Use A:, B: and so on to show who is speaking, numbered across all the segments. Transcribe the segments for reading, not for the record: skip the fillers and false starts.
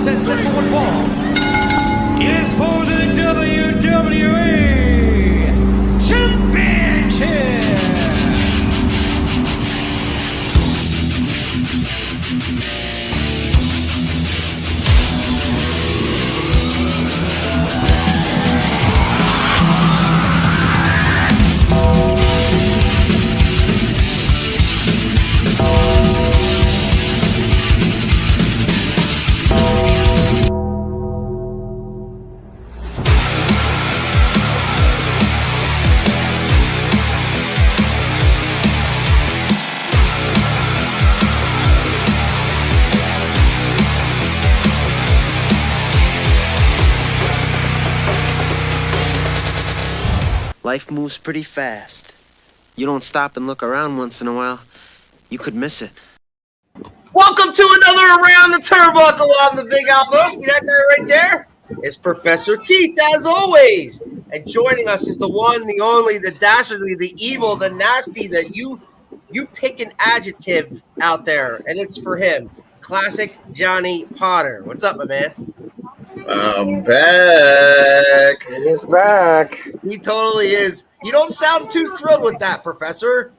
A: contest set for one fall is for the WWE Championship.
B: Life moves pretty fast. You don't stop and look around once in a while, you could miss it.
C: Welcome to another Around the Turnbuckle on the Big Albo. See that guy right there? It's Professor Keith, as always. And joining us is the one, the only, the dastardly, the evil, the nasty, the you pick an adjective out there, and it's for him. Classic Johnny Potter. What's up, my man?
D: I'm back.
C: He's back. He totally is. You don't sound too thrilled with that, Professor.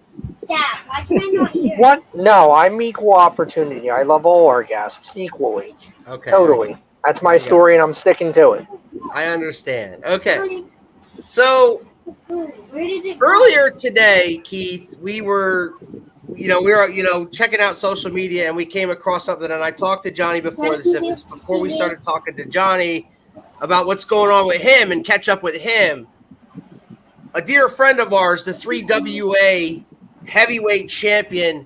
E: Dad, why can I not hear?
F: What? No, I'm equal opportunity. I love all orgasms equally.
C: Okay.
F: Totally. That's my story, and I'm sticking to it.
C: I understand. Okay. So, earlier today, Keith, we were checking out social media, and we came across something, and I talked to Johnny before we started talking to Johnny about what's going on with him and catch up with him. A dear friend of ours, the 3WA heavyweight champion,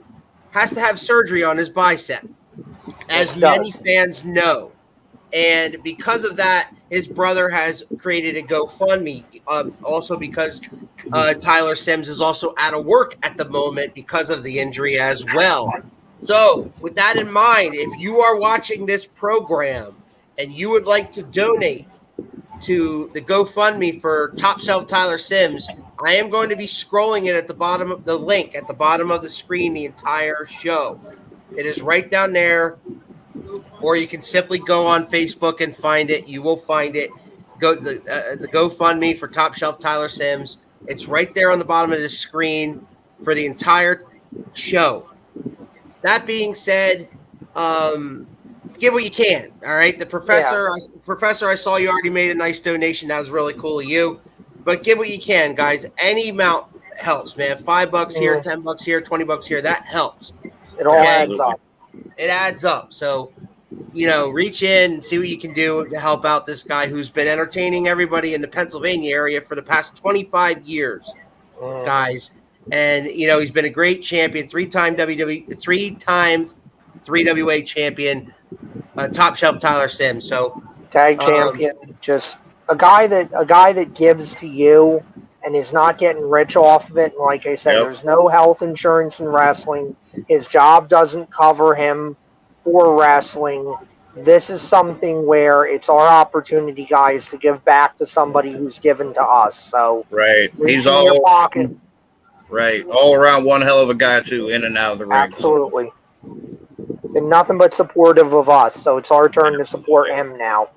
C: has to have surgery on his bicep, as many fans know. And because of that, his brother has created a GoFundMe, also because Tyler Sims is also out of work at the moment because of the injury as well. So with that in mind, if you are watching this program and you would like to donate to the GoFundMe for Top Shelf Tyler Sims, I am going to be scrolling it at the bottom of the link at the bottom of the screen the entire show. It is right down there. Or you can simply go on Facebook and find it. You will find it. Go the GoFundMe for Top Shelf Tyler Sims. It's right there on the bottom of the screen for the entire show. That being said, give what you can. All right, the professor. Yeah. Professor, I saw you already made a nice donation. That was really cool of you. But give what you can, guys. Any amount helps, man. $5 here, $10 here, $20 here. That helps.
F: It all adds up.
C: It adds up. So, reach in and see what you can do to help out this guy who's been entertaining everybody in the Pennsylvania area for the past 25 years, guys. And, he's been a great champion, three-time 3WA champion, Top Shelf Tyler Sims. So
F: tag champion, just a guy that gives to you and is not getting rich off of it. And like I said, There's no health insurance in wrestling. His job doesn't cover him for wrestling. This is something where it's our opportunity, guys, to give back to somebody who's given to us. So
D: right, he's all pocket. Right, all around one hell of a guy too, in and out of the ring.
F: Absolutely, and nothing but supportive of us. So it's our turn to support him now.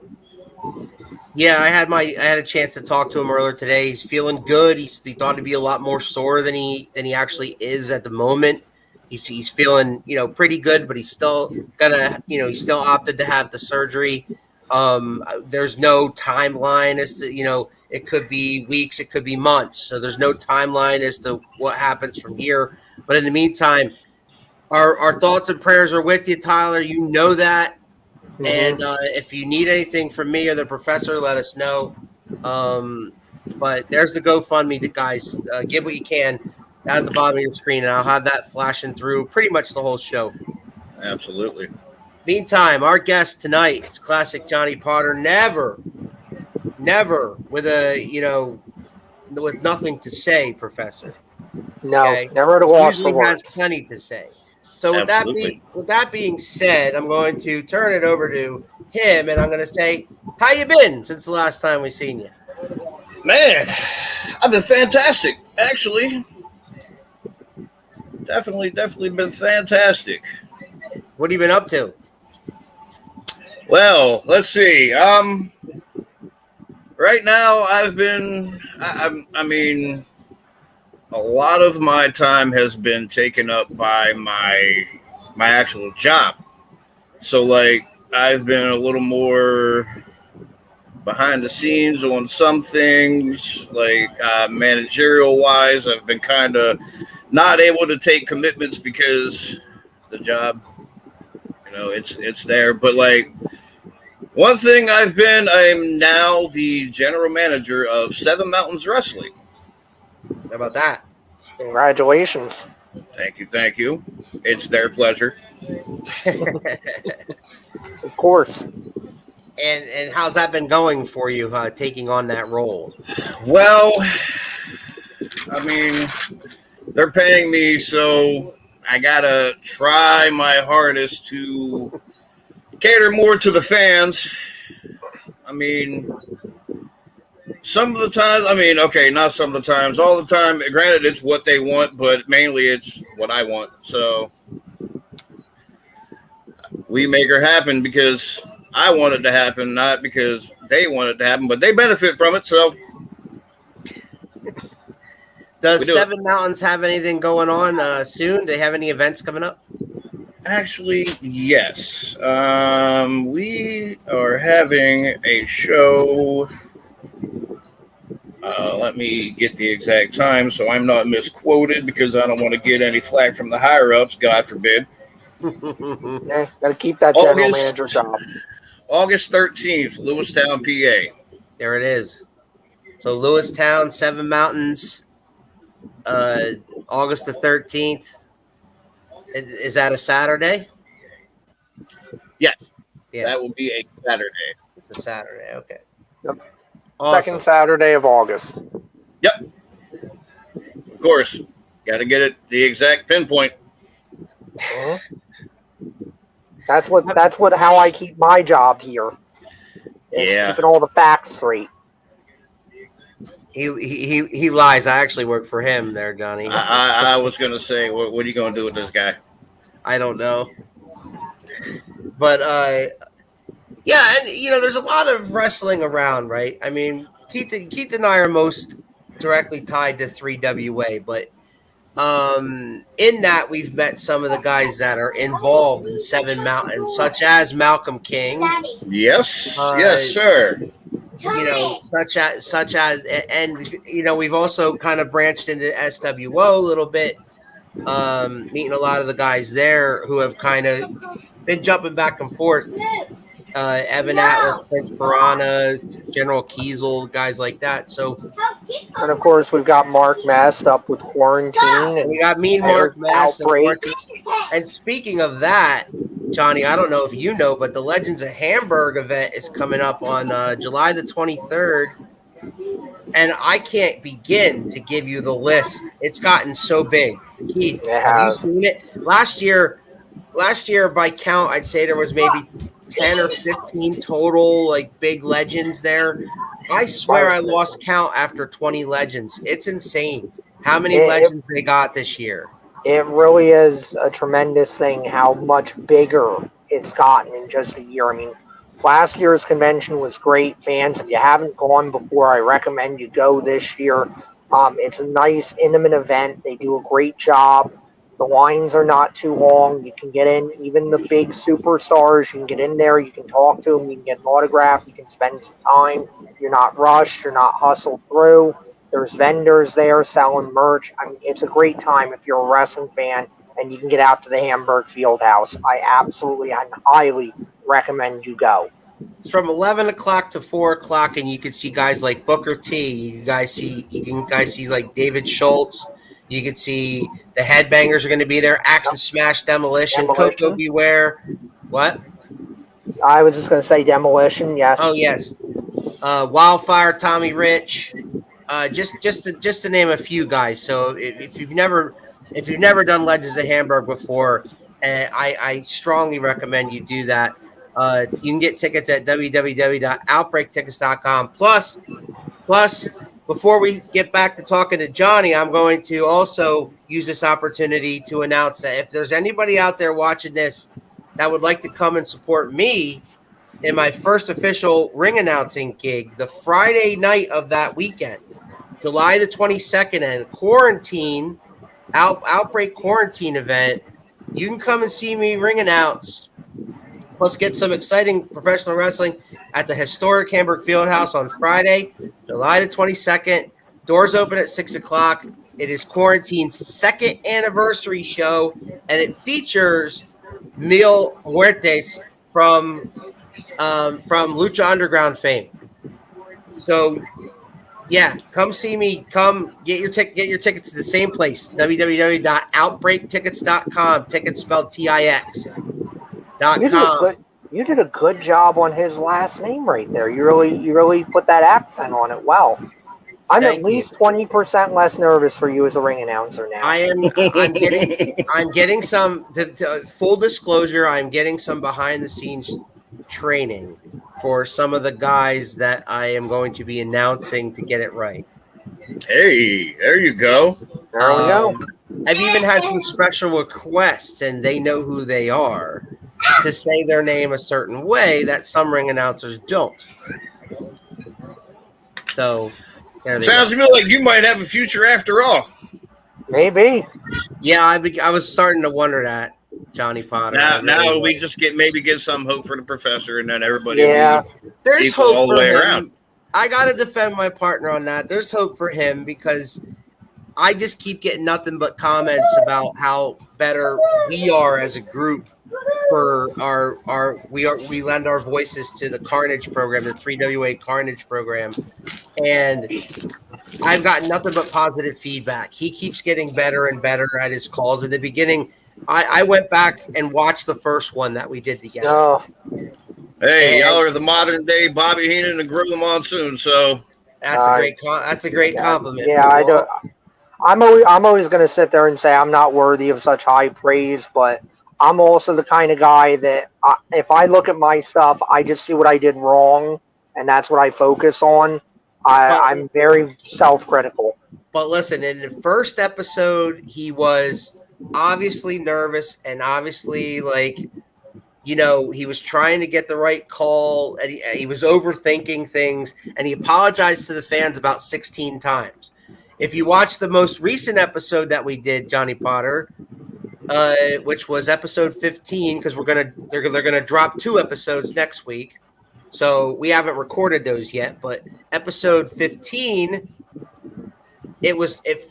C: Yeah, I had a chance to talk to him earlier today. He's feeling good. He thought he'd be a lot more sore than he actually is at the moment. He's feeling, pretty good, but he's still he's still opted to have the surgery. There's no timeline as to, it could be weeks, it could be months. So there's no timeline as to what happens from here. But in the meantime, our thoughts and prayers are with you, Tyler. You know that. Mm-hmm. And if you need anything from me or the professor, let us know. But there's the GoFundMe, guys. Give what you can at the bottom of your screen, and I'll have that flashing through pretty much the whole show.
D: Absolutely.
C: Meantime, our guest tonight is classic Johnny Potter. Never with with nothing to say, Professor.
F: No, okay? Never at a loss for words.
C: Usually has plenty to say. So with that being said, I'm going to turn it over to him, and I'm going to say, how you been since the last time we seen you?
D: Man, I've been fantastic, actually. Definitely been fantastic.
C: What have you been up to?
D: Well, let's see. Right now I mean, a lot of my time has been taken up by my actual job. So like I've been a little more behind the scenes on some things, like managerial wise. I've been kind of not able to take commitments because the job, it's there. But like one thing I'm now the general manager of Seven Mountains Wrestling.
C: How about that?
F: Congratulations.
D: Thank you. It's their pleasure.
F: Of course.
C: And how's that been going for you, taking on that role?
D: Well, I mean, they're paying me, so I gotta try my hardest to cater more to the fans. I mean, some of the times, okay, not some of the times, all the time. Granted, it's what they want, but mainly it's what I want. So we make her happen because I want it to happen, not because they want it to happen, but they benefit from it. So,
C: does Seven Mountains have anything going on soon? Do they have any events coming up?
D: Actually, yes. We are having a show. Let me get the exact time so I'm not misquoted because I don't want to get any flack from the higher ups, God forbid.
F: Yeah, gotta keep that general manager job.
D: August 13th, Lewistown, PA.
C: There it is. So Lewistown, Seven Mountains, August the 13th. Is that a Saturday?
D: Yes.
C: Yeah.
D: That will be a Saturday.
C: It's a Saturday, okay.
F: Yep.
C: Awesome.
F: Second Saturday of August.
D: Yep. Of course. Got to get it the exact pinpoint.
F: Uh-huh. That's how I keep my job here. Is keeping all the facts straight.
C: He lies. I actually work for him there, Johnny.
D: I was gonna say, what are you gonna do with this guy?
C: I don't know. But yeah, and there's a lot of wrestling around, right? I mean, Keith and I are most directly tied to 3WA, but in that we've met some of the guys that are involved in Seven Mountains, such as Malcolm King.
D: Yes, yes, sir.
C: Such as, and we've also kind of branched into SWO a little bit, meeting a lot of the guys there who have kind of been jumping back and forth. Evan Atlas, Prince Piranha, General Kiesel, guys like that. So,
F: and of course, we've got Mark Mast up with quarantine. And
C: we got me and Mark Mast. And speaking of that, Johnny, I don't know if you know, but the Legends of Hamburg event is coming up on July the 23rd. And I can't begin to give you the list. It's gotten so big. Keith, have you seen it? Last year, by count, I'd say there was maybe 10 or 15 total, like, big legends there. I swear I lost count after 20 legends. It's insane how many legends they got this year.
F: It really is a tremendous thing how much bigger it's gotten in just a year. I mean, last year's convention was great. Fans, if you haven't gone before, I recommend you go this year. It's a nice, intimate event. They do a great job. The lines are not too long. You can get in, even the big superstars, you can get in there, you can talk to them, you can get an autograph, you can spend some time. You're not rushed, you're not hustled through. There's vendors there selling merch. I mean, it's a great time if you're a wrestling fan and you can get out to the Hamburg Fieldhouse. I highly recommend you go.
C: It's from 11 o'clock to 4 o'clock, and you can see guys like Booker T. You guys see like David Schultz. You can see the Headbangers are going to be there. Axe and Smash, Demolition, Coco Beware. What?
F: I was just going to say Demolition. Yes.
C: Oh yes. Wildfire, Tommy Rich. Just to name a few guys. So if you've never done Legends of Hamburg before, I strongly recommend you do that. You can get tickets at www.outbreaktickets.com. Plus, before we get back to talking to Johnny, I'm going to also use this opportunity to announce that if there's anybody out there watching this that would like to come and support me in my first official ring announcing gig, the Friday night of that weekend, July the 22nd, and outbreak quarantine event. You can come and see me ring announce. Plus, get some exciting professional wrestling at the historic Hamburg Fieldhouse on Friday, July the 22nd. Doors open at 6 o'clock. It is Quarantine's second anniversary show, and it features Mil Muertes from Lucha Underground fame. So, yeah, come see me. Come get your tickets to the same place, www.outbreaktickets.com. Tickets spelled TIX.
F: You did a good job on his last name right there. You really put that accent on it well. I'm at least 20% less nervous for you as a ring announcer now.
C: I'm getting some. Full disclosure, I'm getting some behind the scenes training for some of the guys that I am going to be announcing to get it right.
D: Hey, there you go.
F: There we go.
C: I've even had some special requests, and they know who they are, to say their name a certain way that some ring announcers don't. So,
D: sounds to me like you might have a future after all.
F: Maybe.
C: Yeah, I was starting to wonder that, Johnny Potter.
D: Now we just get some hope for the professor, and then everybody.
F: Yeah,
C: there's hope
D: all the
C: for
D: way
C: him.
D: Around.
C: I got to defend my partner on that. There's hope for him because I just keep getting nothing but comments about how better we are as a group for we lend our voices to the Carnage program, the 3WA Carnage program, and I've gotten nothing but positive feedback. He keeps getting better and better at his calls. In the beginning, I went back and watched the first one that we did together.
F: Oh.
D: Hey, y'all are the modern day Bobby Heenan and Gorilla Monsoon, so
C: that's a great compliment.
F: Yeah, I do. I'm always going to sit there and say I'm not worthy of such high praise, but I'm also the kind of guy that if I look at my stuff, I just see what I did wrong, and that's what I focus on. I'm very self-critical.
C: But listen, in the first episode, he was obviously nervous and obviously he was trying to get the right call, and he was overthinking things, and he apologized to the fans about 16 times. If you watch the most recent episode that we did, Johnny Potter, which was episode 15, because they're gonna drop 2 episodes next week, so we haven't recorded those yet. But episode 15, it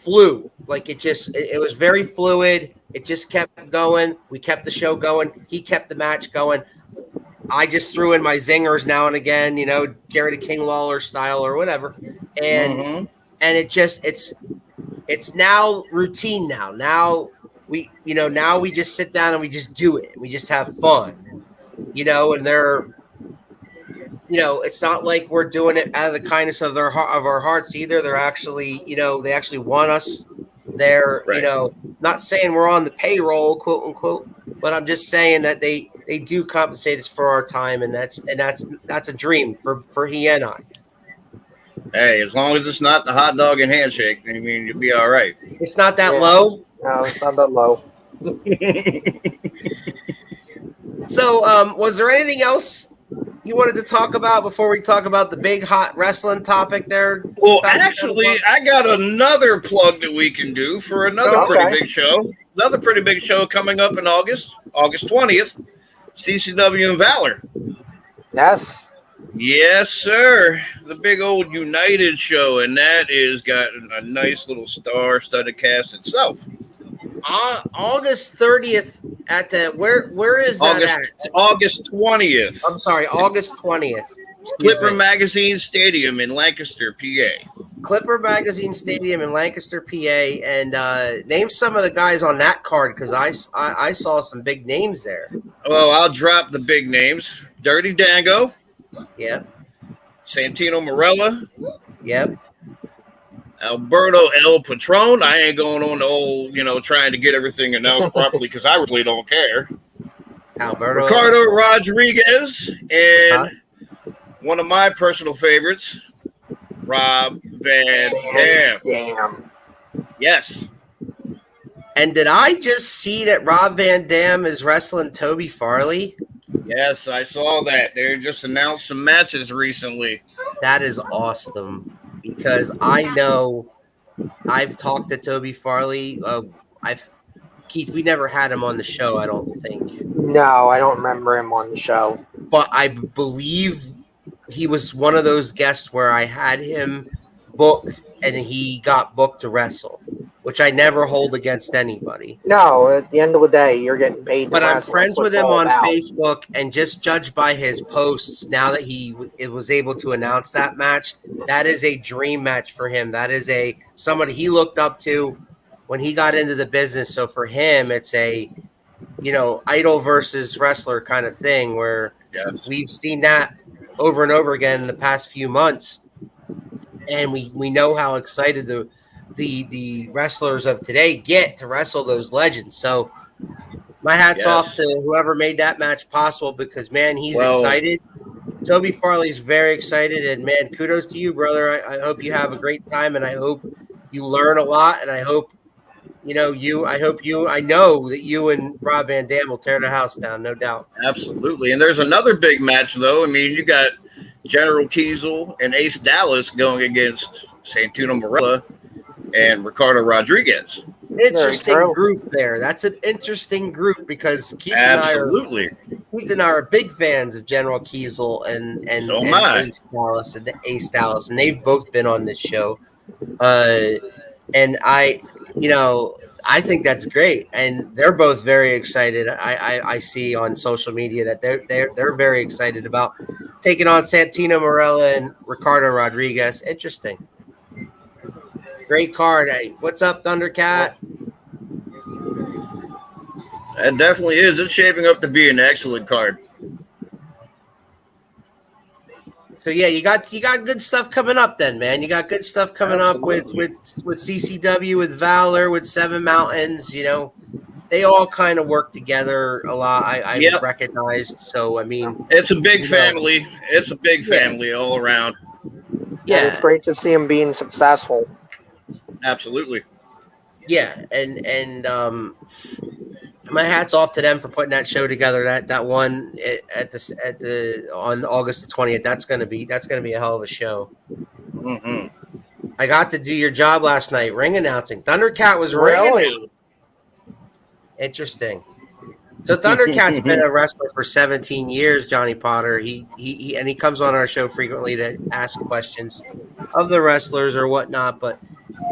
C: flew it was very fluid. It just kept going. We kept the show going. He kept the match going. I just threw in my zingers now and again, Gary the King Lawler style or whatever, and it's now routine now. Now we just sit down and we just do it. We just have fun, and they're, it's not like we're doing it out of the kindness of our hearts either. They're actually, they actually want us there,
D: right.
C: Not saying we're on the payroll, quote unquote, but I'm just saying that they do compensate us for our time, and that's a dream for he and I.
D: Hey, as long as it's not the hot dog and handshake, I mean, you'll be all right.
C: It's not that low.
F: No, it's not that low.
C: So, was there anything else you wanted to talk about before we talk about the big hot wrestling topic there?
D: Well, actually, I got another plug that we can do for another pretty big show. Another pretty big show coming up in August 20th, CCW and Valor.
F: Yes.
D: Yes, sir. The big old United show, and that is got a nice little star-studded cast itself.
C: August 30th at the where is that at?
D: August 20th.
C: I'm sorry, August 20th.
D: Clipper Magazine Stadium in Lancaster, PA.
C: Clipper Magazine Stadium in Lancaster, PA, and name some of the guys on that card, because I saw some big names there.
D: Well, I'll drop the big names. Dirty Dango.
C: Yep.
D: Santino Marella.
C: Yep.
D: Alberto El Patron. I ain't going on the old, trying to get everything announced properly because I really don't care.
C: Alberto.
D: Ricardo Rodriguez. And one of my personal favorites, Rob Van Dam.
F: Damn.
D: Yes.
C: And did I just see that Rob Van Dam is wrestling Toby Farley?
D: Yes, I saw that. They just announced some matches recently.
C: That is awesome because I know I've talked to Toby Farley. I've Keith. We never had him on the show, I don't think,
F: No, I don't remember him on the show.
C: but I believe he was one of those guests where I had him booked and he got booked to wrestle, which I never hold against anybody.
F: No, at the end of the day, you're getting paid to
C: But I'm
F: wrestle.
C: friends
F: That's what
C: with
F: it's
C: him
F: all
C: on
F: about.
C: Facebook, and just judged by his posts, now that it was able to announce that match, that is a dream match for him. That is somebody he looked up to when he got into the business. So for him, it's a idol versus wrestler kind of thing where
D: Yes.
C: we've seen that over and over again in the past few months, and we know how excited the wrestlers of today get to wrestle those legends. So my hat's off to whoever made that match possible, because man, he's excited. Toby Farley's very excited, and man, kudos to you, brother. I hope you have a great time, and I hope you learn a lot, and I hope I know that you and Rob Van Dam will tear the house down, no doubt.
D: Absolutely. And there's another big match, though. I mean, you got General Kiesel and Ace Dallas going against Santino Marella and Ricardo Rodriguez.
C: Interesting group there. That's an interesting group because Keith and I are big fans of General Kiesel and Ace Dallas, and they've both been on this show. And I think that's great, and they're both very excited. I see on social media that they're very excited about taking on Santino Marella and Ricardo Rodriguez. Interesting, great card. Hey, what's up, Thundercat?
D: It definitely is. It's shaping up to be an excellent card.
C: So yeah, you got good stuff coming up then, man. You got good stuff coming up with CCW, with Valor, with Seven Mountains. They all kind of work together a lot. I recognized. So I mean,
D: it's a big family. It's a big family all around.
F: Yeah, and it's great to see him being successful.
D: Absolutely.
C: Yeah, and my hat's off to them for putting that show together. That one on August the 20th. That's gonna be a hell of a show.
D: Mm-hmm.
C: I got to do your job last night, ring announcing. Thundercat was ring announcing. Interesting. So Thundercat's been a wrestler for 17 years, Johnny Potter. He comes on our show frequently to ask questions of the wrestlers or whatnot, but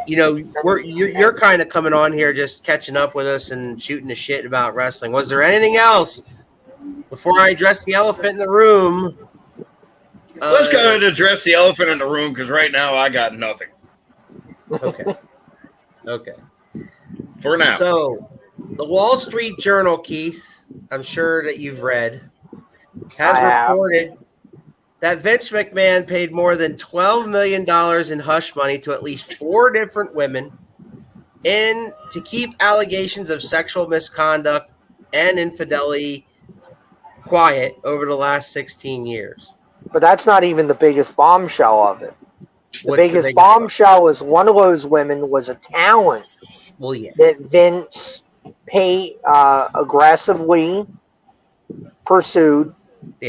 C: you're kind of coming on here just catching up with us and shooting the shit about wrestling. Was there anything else before I address the elephant in the room?
D: Let's go ahead and address the elephant in the room, because right now I got nothing.
C: Okay.
D: For now.
C: So the Wall Street Journal, Keith, I'm sure that you've read, has reported that Vince McMahon paid more than $12 million in hush money to at least 4 different women to keep allegations of sexual misconduct and infidelity quiet over the last 16 years.
F: But that's not even the biggest bombshell of it. The biggest bombshell is one of those women was a talent that Vince aggressively pursued,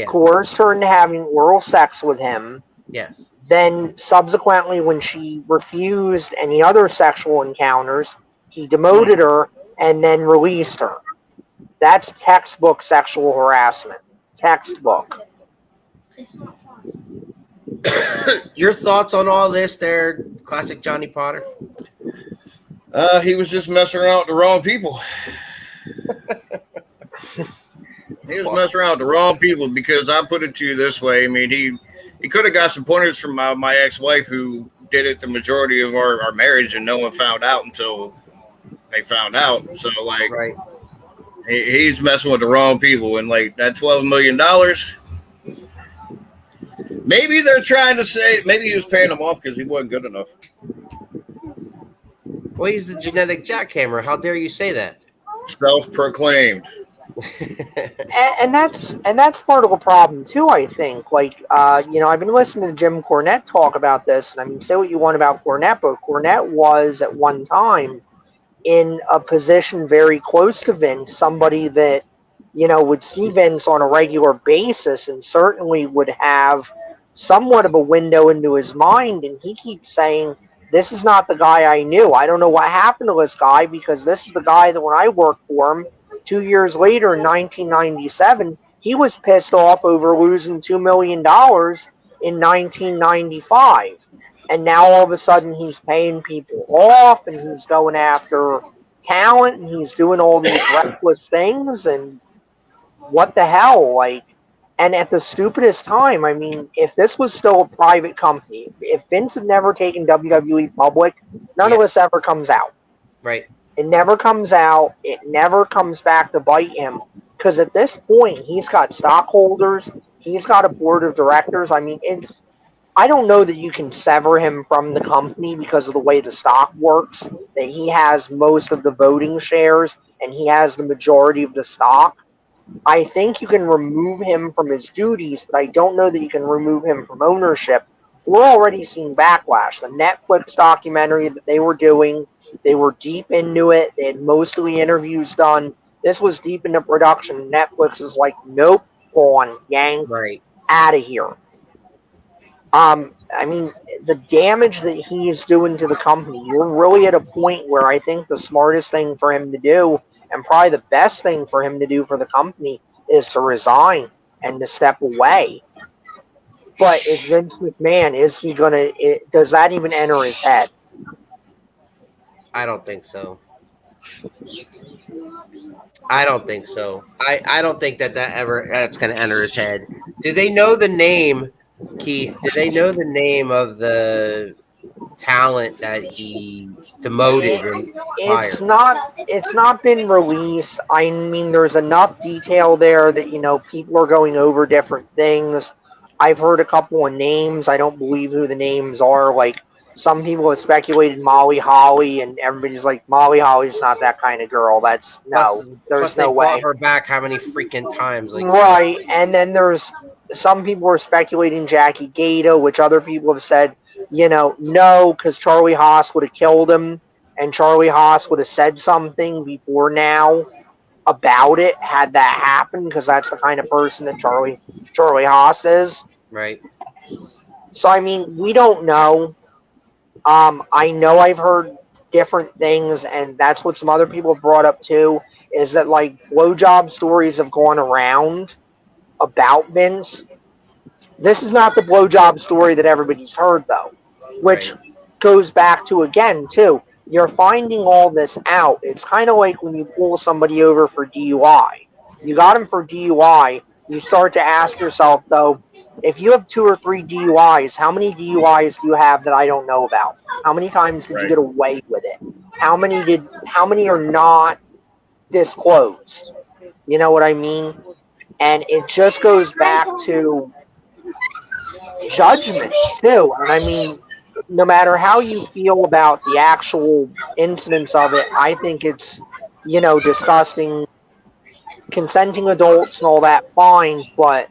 F: coerced her into having oral sex with him.
C: Yes.
F: Then subsequently, when she refused any other sexual encounters, he demoted her and then released her. That's textbook sexual harassment. Textbook.
C: Your thoughts on all this there, classic Johnny Potter?
D: He was just messing around with the wrong people. He was messing around with the wrong people, because I put it to you this way. I mean, he could have got some pointers from my ex-wife, who did it the majority of our marriage, and no one found out until they found out. So, he's messing with the wrong people. And, that $12 million, maybe they're trying to say, maybe he was paying them off because he wasn't good enough.
C: Well, he's the genetic jackhammer. How dare you say that?
D: Self-proclaimed.
F: and that's part of the problem too, I think. I've been listening to Jim Cornette talk about this, and I mean, say what you want about Cornette, but Cornette was at one time in a position very close to Vince, somebody that would see Vince on a regular basis and certainly would have somewhat of a window into his mind. And he keeps saying, this is not the guy I knew. I don't know what happened to this guy, because this is the guy that when I worked for him 2 years later in 1997, he was pissed off over losing $2 million in 1995. And now all of a sudden he's paying people off and he's going after talent and he's doing all these reckless things. And what the hell? Like, and at the stupidest time, I mean, if this was still a private company, if Vince had never taken WWE public, none of this ever comes out.
C: Right.
F: It never comes out. It never comes back to bite him. Because at this point, he's got stockholders. He's got a board of directors. I mean, I don't know that you can sever him from the company because of the way the stock works, that he has most of the voting shares and he has the majority of the stock. I think you can remove him from his duties, but I don't know that you can remove him from ownership. We're already seeing backlash. The Netflix documentary that they were doing, they were deep into it. They had mostly interviews done. This was deep into production. Netflix is like, nope, gone, yank, out of here. I mean, the damage that he is doing to the company, you're really at a point where I think the smartest thing for him to do, and probably the best thing for him to do for the company, is to resign and to step away. But is Vince McMahon, is he going to, does that even enter his head?
C: I don't think so. I don't think so. I don't think that's going to enter his head. Do they know the name, Keith? Do they know the name of the talent that he demoted and fired?
F: It's not been released. I mean, there's enough detail there that people are going over different things. I've heard a couple of names. I don't believe who the names are. Like, some people have speculated Molly Holly, and everybody's like, Molly Holly's not that kind of girl. There's
C: plus
F: no
C: they
F: way.
C: brought her back how many freaking times?
F: Right, and then there's some people are speculating Jackie Gato, which other people have said, no, because Charlie Haas would have killed him, and Charlie Haas would have said something before now about it had that happened, because that's the kind of person that Charlie Haas is.
C: Right.
F: So, I mean, we don't know. I know I've heard different things, and that's what some other people have brought up too, is that like blowjob stories have gone around about Vince. This is not the blowjob story that everybody's heard though, which goes back to, again, too, you're finding all this out. It's kind of like when you pull somebody over for DUI. You got him for DUI, you start to ask yourself though, if you have 2 or 3 DUIs, how many DUIs do you have that I don't know about? How many times did you get away with it? How many are not disclosed? You know what I mean? And it just goes back to judgment too. And I mean, no matter how you feel about the actual incidents of it, I think it's, disgusting. Consenting adults and all that, fine, but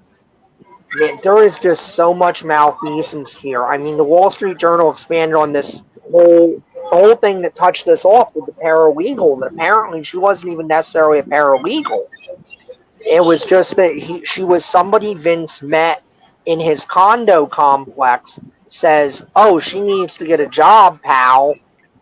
F: man, there is just so much malfeasance here. I mean, the Wall Street Journal expanded on this whole thing that touched this off with the paralegal, that apparently she wasn't even necessarily a paralegal. It was just that she was somebody Vince met in his condo complex, says, oh, she needs to get a job, pal.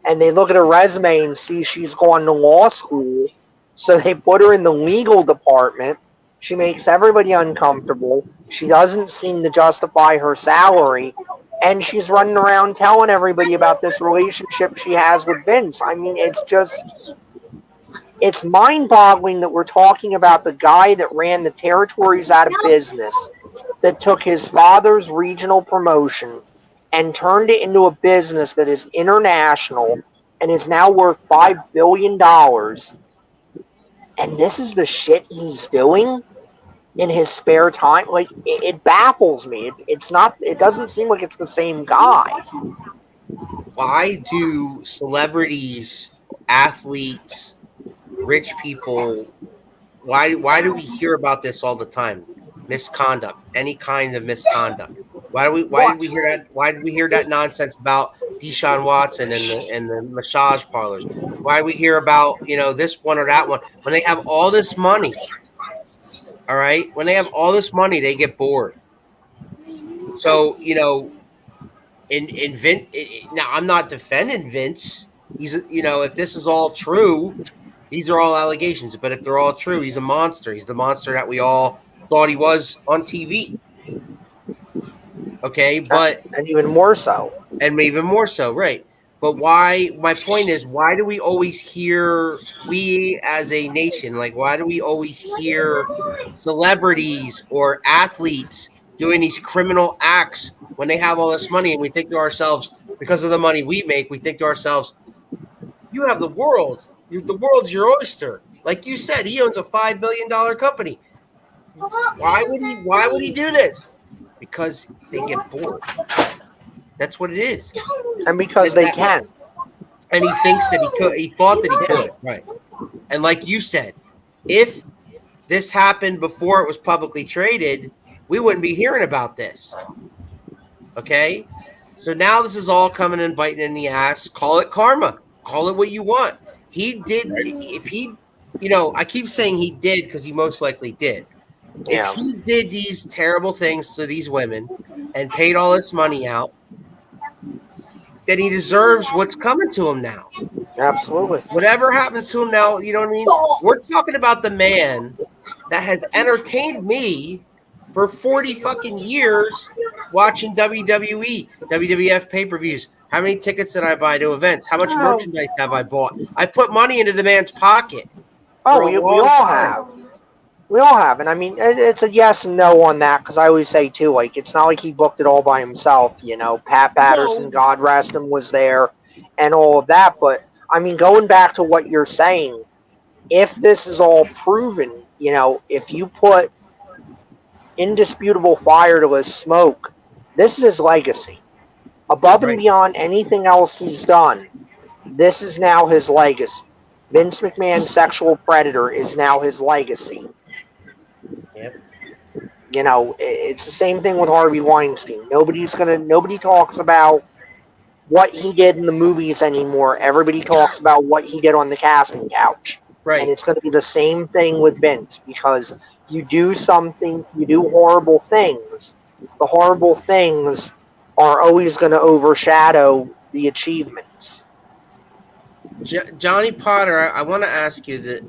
F: And they look at her resume and see she's gone to law school. So they put her in the legal department. She makes everybody uncomfortable. She doesn't seem to justify her salary. And she's running around telling everybody about this relationship she has with Vince. I mean, it's mind-boggling that we're talking about the guy that ran the territories out of business, that took his father's regional promotion and turned it into a business that is international and is now worth $5 billion. And this is the shit he's doing in his spare time. Like, it baffles me. It doesn't seem like it's the same guy.
C: Why do celebrities, athletes, rich people, why do we hear about this all the time? Misconduct, any kind of misconduct. Why did we hear that nonsense about Deshaun Watson and the massage parlors? Why do we hear about this one or that one when they have all this money? All right. When they have all this money, they get bored. So, in Vince, now I'm not defending Vince. He's, if this is all true, these are all allegations. But if they're all true, he's a monster. He's the monster that we all thought he was on TV. Okay. But,
F: and even more so.
C: and even more so, right. But why? My point is, why do we always hear, we as a nation, like, why do we always hear celebrities or athletes doing these criminal acts when they have all this money, and we think to ourselves, because of the money we make, we think to ourselves, you have the world. The world's your oyster. Like you said, he owns a $5 billion company. Why would he do this? Because they get bored. That's what it is.
F: And because they can.
C: And he thinks that he could. He thought that he could. Right. And like you said, if this happened before it was publicly traded, we wouldn't be hearing about this. Okay? So now this is all coming and biting in the ass. Call it karma. Call it what you want. He did. If he, I keep saying he did because he most likely did.
F: Yeah.
C: If he did these terrible things to these women and paid all this money out, then he deserves what's coming to him now.
F: Absolutely.
C: Whatever happens to him now, you know what I mean? We're talking about the man that has entertained me for 40 fucking years watching WWE, WWF pay-per-views. How many tickets did I buy to events? How much merchandise have I bought? I've put money into the man's pocket.
F: Oh, we all have. We all have. And I mean, it's a yes and no on that, because I always say, too, like, it's not like he booked it all by himself. Pat Patterson, God rest him, was there and all of that. But, I mean, going back to what you're saying, if this is all proven, if you put indisputable fire to his smoke, this is his legacy. Above and beyond anything else he's done, this is now his legacy. Vince McMahon, sexual predator, is now his legacy.
C: Yep.
F: It's the same thing with Harvey Weinstein. Nobody talks about what he did in the movies anymore. Everybody talks about what he did on the casting couch.
C: Right.
F: And it's going to be the same thing with Vince, because you do something, you do horrible things. The horrible things are always going to overshadow the achievements.
C: Johnny Potter, I want to ask you that,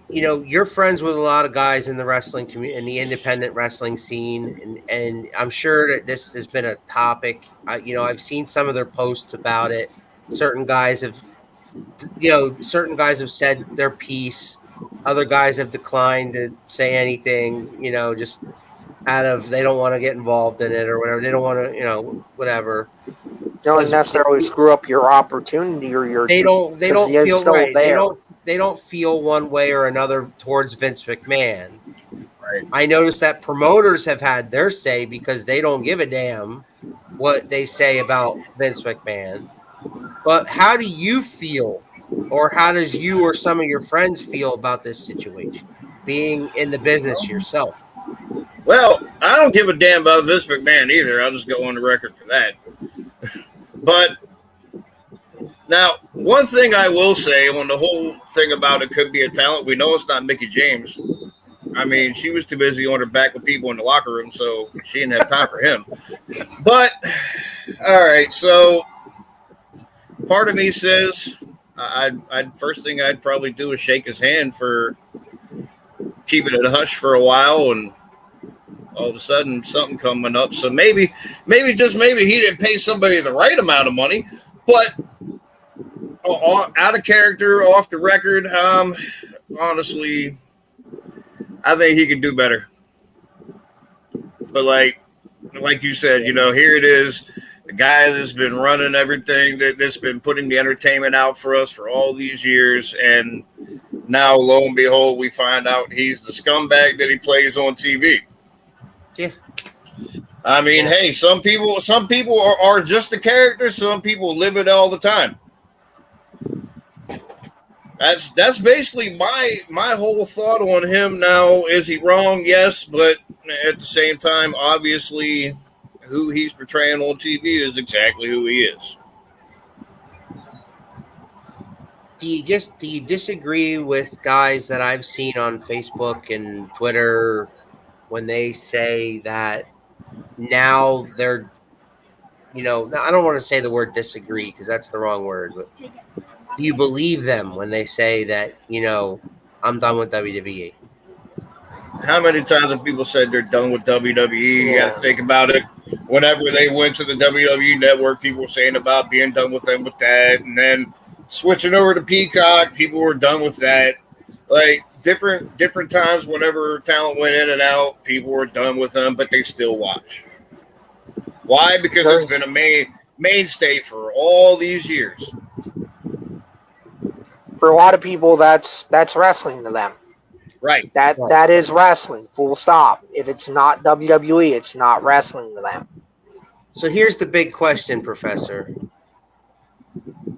C: you're friends with a lot of guys in the wrestling community, in the independent wrestling scene, and I'm sure that this has been a topic. I've seen some of their posts about it. Certain guys have said their piece. Other guys have declined to say anything, just out of, they don't want to get involved in it or whatever. They don't want to, whatever.
F: Don't necessarily screw up your opportunity or your.
C: They don't feel right.
F: There.
C: They don't feel one way or another towards Vince McMahon.
D: Right.
C: I noticed that promoters have had their say because they don't give a damn what they say about Vince McMahon. But how do you feel, or how does you or some of your friends feel about this situation, being in the business yourself?
D: Well, I don't give a damn about Vince McMahon either. I'll just go on the record for that. But now, one thing I will say on the whole thing about it could be a talent, we know it's not Mickie James. I mean, she was too busy on her back with people in the locker room, so she didn't have time for him. But, all right, so part of me says, first thing I'd probably do is shake his hand for keeping it hush for a while, and all of a sudden something coming up. So maybe just maybe he didn't pay somebody the right amount of money, but out of character, off the record, honestly, I think he could do better. But like you said, here it is, the guy that's been running everything, that's been putting the entertainment out for us for all these years, and now lo and behold, we find out he's the scumbag that he plays on TV.
C: Yeah.
D: I mean, hey, some people are just a character. Some people live it all the time. That's basically my whole thought on him now. Is he wrong? Yes, but at the same time, obviously, who he's portraying on TV is exactly who he is.
C: do you disagree with guys that I've seen on Facebook and Twitter when they say that now they're, now I don't want to say the word disagree because that's the wrong word, but do you believe them when they say that, I'm done with WWE?
D: How many times have people said they're done with WWE? You got to
C: Yeah.
D: think about it. Whenever they went to the WWE network, people were saying about being done with them with that. And then switching over to Peacock, people were done with that. Like different times whenever talent went in and out, people were done with them, but they still watch. Why? Because it's been a mainstay for all these years.
F: For a lot of people, that's wrestling to them.
D: Right.
F: That is wrestling. Full stop. If it's not WWE, it's not wrestling to them.
C: So here's the big question, Professor.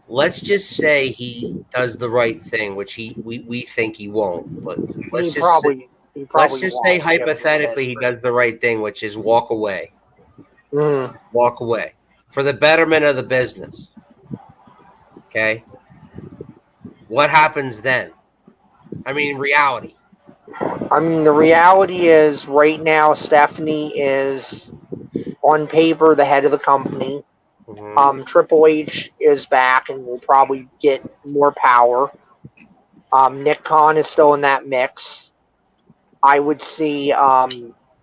C: Let's just say he does the right thing, which we think he won't. But let's just say hypothetically he does the right thing, which is walk away. Walk away for the betterment of the business. Okay. What happens then? I mean, reality.
F: The reality is right now Stephanie is on paper the head of the company.
C: Mhm.
F: Triple H is back and will probably get more power. Nick Khan is still in that mix. I would see.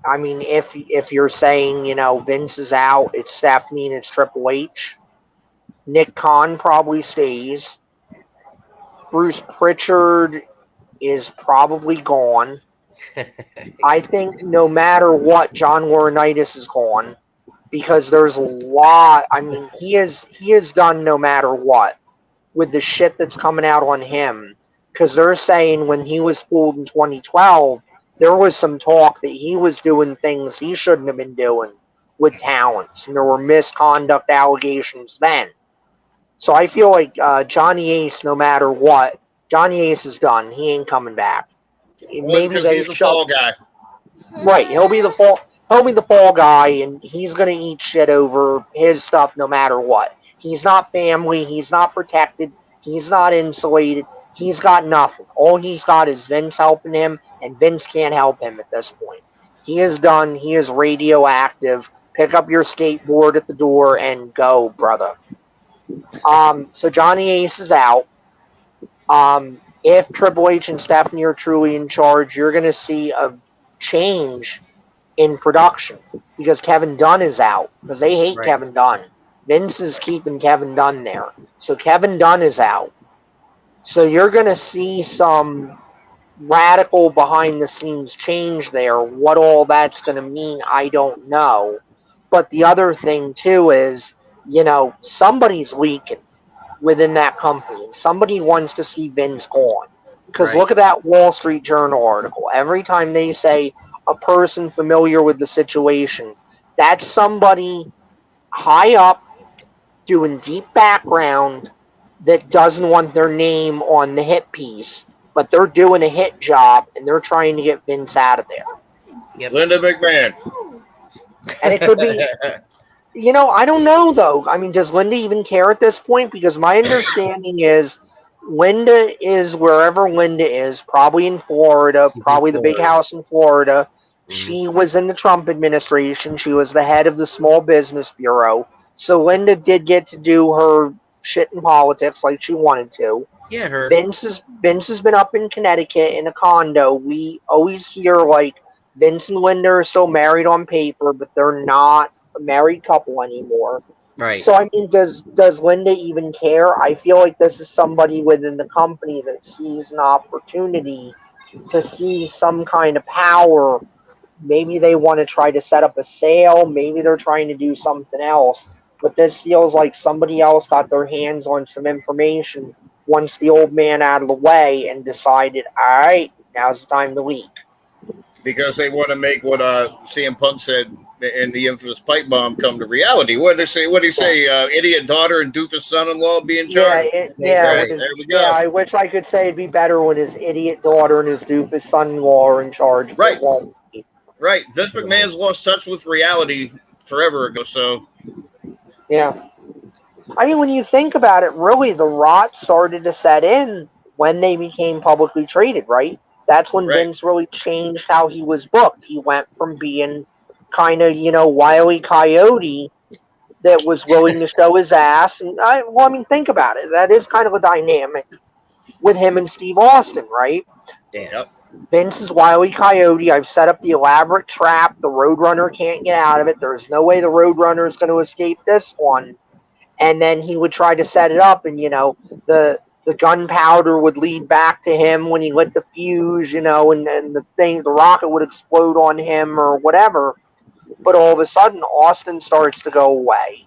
F: If you're saying Vince is out, it's Stephanie and it's Triple H. Nick Khan probably stays. Bruce Pritchard is probably gone. I think no matter what, John Laurinaitis is gone because there's a lot. He has done no matter what with the shit that's coming out on him. Because they're saying when he was pulled in 2012, there was some talk that he was doing things he shouldn't have been doing with talents, and there were misconduct allegations then. So I feel like Johnny Ace, no matter what, Johnny Ace is done. He ain't coming back. Maybe
D: Because he's the fall guy.
F: Right, he'll be the fall guy, and he's gonna eat shit over his stuff no matter what. He's not family. He's not protected. He's not insulated. He's got nothing. All he's got is Vince helping him, and Vince can't help him at this point. He is done. He is radioactive. Pick up your skateboard at the door and go, brother. So Johnny Ace is out. If Triple H and Stephanie are truly in charge, you're going to see a change in production because Kevin Dunn is out because they hate Kevin Dunn. Vince is keeping Kevin Dunn there. So Kevin Dunn is out. So you're going to see some radical behind-the-scenes change there. What all that's going to mean, I don't know. But the other thing, too, is, somebody's leaking within that company. And somebody wants to see Vince gone. Because look at that Wall Street Journal article. Every time they say a person familiar with the situation, that's somebody high up doing deep background that doesn't want their name on the hit piece, but they're doing a hit job and they're trying to get Vince out of there.
C: Yep.
D: Linda McMahon.
F: And it could be, I don't know though. Does Linda even care at this point? Because my understanding is Linda is wherever Linda is, probably in Florida, probably the big house in Florida. Mm-hmm. She was in the Trump administration. She was the head of the Small Business Bureau. So Linda did get to do her shit in politics like she wanted to.
C: Yeah, her.
F: Vince has been up in Connecticut in a condo. We always hear like Vince and Linda are still married on paper, but they're not a married couple anymore.
C: Right.
F: So does Linda even care? I feel like this is somebody within the company that sees an opportunity to see some kind of power. Maybe they want to try to set up a sale. Maybe they're trying to do something else. But this feels like somebody else got their hands on some information once the old man out of the way and decided, all right, now's the time to leak.
D: Because they want to make what CM Punk said in the infamous pipe bomb come to reality. What did he say? What did he say? Idiot daughter and doofus son-in-law be in charge?
F: There we go. Yeah, I wish I could say it'd be better when his idiot daughter and his doofus son-in-law are in charge.
D: Right. Right. Vince McMahon's lost touch with reality forever ago, so...
F: Yeah. I mean, when you think about it, really, the rot started to set in when they became publicly traded, right? That's when
D: Right.
F: Vince really changed how he was booked. He went from being kind of, Wile E. Coyote that was willing to show his ass. And I mean, think about it. That is kind of a dynamic with him and Steve Austin, right?
C: Damn.
D: Yep.
F: Vince is Wile E. Coyote. I've set up the elaborate trap. The Roadrunner can't get out of it. There's no way the Roadrunner is going to escape this one. And then he would try to set it up, and the gunpowder would lead back to him when he lit the fuse, and the rocket would explode on him or whatever. But all of a sudden, Austin starts to go away.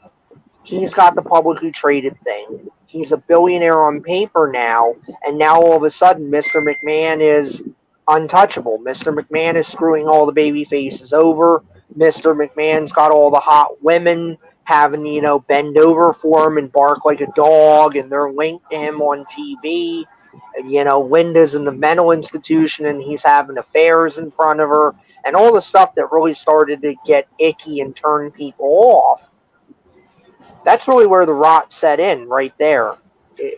F: He's got the publicly traded thing. He's a billionaire on paper now, and now all of a sudden, Mr. McMahon is untouchable. Mr. McMahon is screwing all the baby faces over. Mr. McMahon's got all the hot women having, bend over for him and bark like a dog, and they're linked to him on TV. Linda's in the mental institution, and he's having affairs in front of her, and all the stuff that really started to get icky and turn people off. That's really where the rot set in, right there.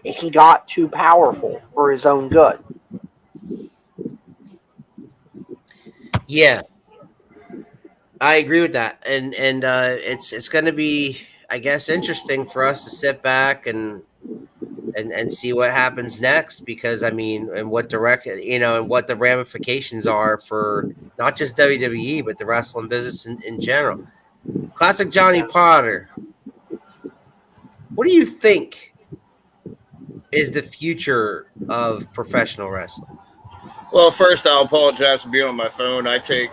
F: He got too powerful for his own good.
C: Yeah, I agree with that, and it's going to be, I guess, interesting for us to sit back and see what happens next, because I mean, and what and what the ramifications are for not just WWE but the wrestling business in general. Classic Johnny Potter, what do you think is the future of professional wrestling?
D: Well, first, I'll apologize for being on my phone. I take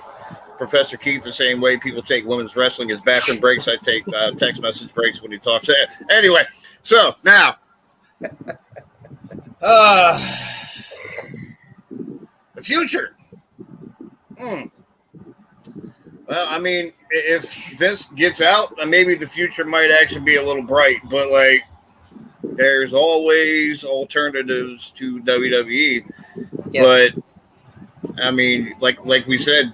D: Professor Keith the same way people take women's wrestling as bathroom breaks. I take text message breaks when he talks. Anyway, so now, the future. Well, I mean, if Vince gets out, maybe the future might actually be a little bright. But like, there's always alternatives to WWE.
C: Yeah.
D: But I mean, like we said,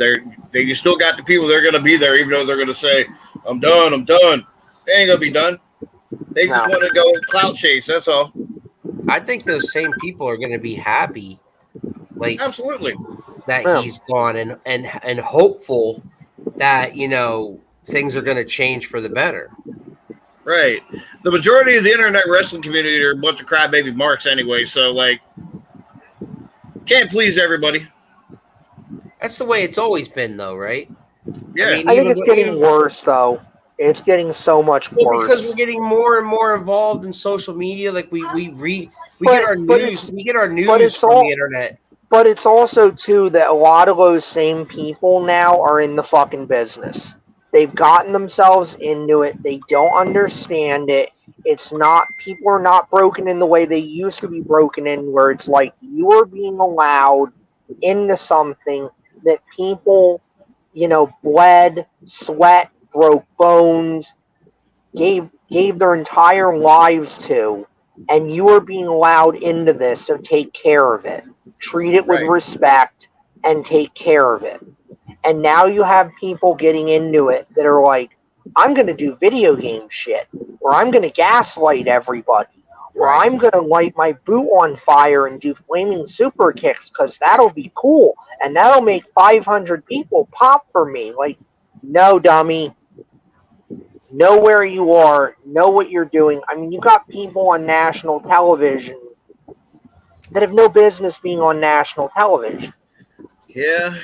D: they still got the people. They're going to be there, even though they're going to say, "I'm done. I'm done." They ain't going to be done. They just want to go clout chase. That's all.
C: I think those same people are going to be happy, like,
D: absolutely,
C: that he's gone, and hopeful that things are going to change for the better.
D: Right. The majority of the internet wrestling community are a bunch of crybaby marks anyway. So like, can't please everybody.
C: That's the way it's always been, though, right?
D: Yeah.
F: I think it's getting worse, though. It's getting so much worse.
C: Because we're getting more and more involved in social media. Like we get our news from the internet.
F: But it's also too that a lot of those same people now are in the fucking business. They've gotten themselves into it. They don't understand it. It's not, people are not broken in the way they used to be broken in, where it's like you are being allowed into something that people, bled, sweat, broke bones, gave their entire lives to, and you are being allowed into this, so take care of it. Treat it with respect and take care of it. And now you have people getting into it that are like, I'm going to do video game shit, or I'm going to gaslight everybody, or I'm going to light my boot on fire and do flaming super kicks because that'll be cool, and that'll make 500 people pop for me. Like, no, dummy. Know where you are. Know what you're doing. I mean, you got people on national television that have no business being on national television.
D: Yeah.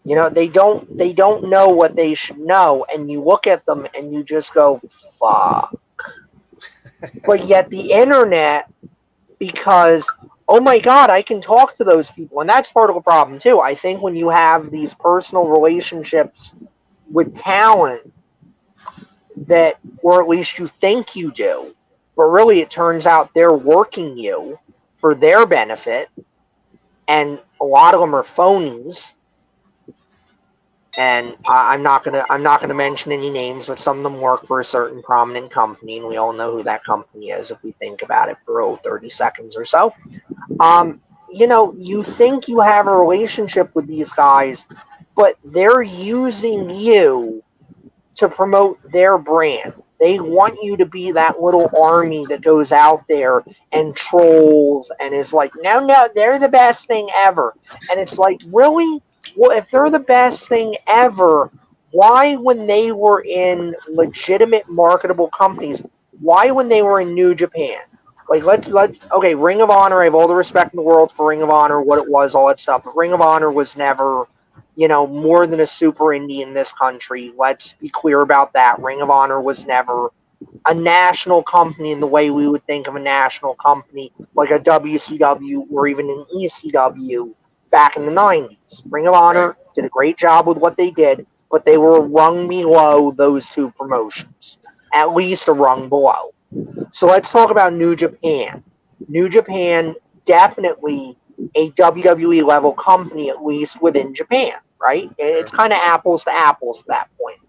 F: They don't know what they should know, and you look at them and you just go, fuck. But yet the internet, because, oh my God, I can talk to those people. And that's part of the problem too. I think when you have these personal relationships with talent that, or at least you think you do, but really it turns out they're working you for their benefit, and a lot of them are phonies. And I'm not gonna mention any names, but some of them work for a certain prominent company, and we all know who that company is if we think about it for 30 seconds or so. You think you have a relationship with these guys, but they're using you to promote their brand. They want you to be that little army that goes out there and trolls and is like, no, they're the best thing ever. And it's like, really? Well, if they're the best thing ever, why, when they were in legitimate marketable companies, why, when they were in New Japan? Like, okay, Ring of Honor, I have all the respect in the world for Ring of Honor, what it was, all that stuff. But Ring of Honor was never, more than a super indie in this country. Let's be clear about that. Ring of Honor was never a national company in the way we would think of a national company, like a WCW or even an ECW back in the 90s. Ring of Honor did a great job with what they did, but they were a rung below those two promotions, at least a rung below. So let's talk about New Japan. New Japan, definitely a WWE level company, at least within Japan, right? It's kind of apples to apples at that point.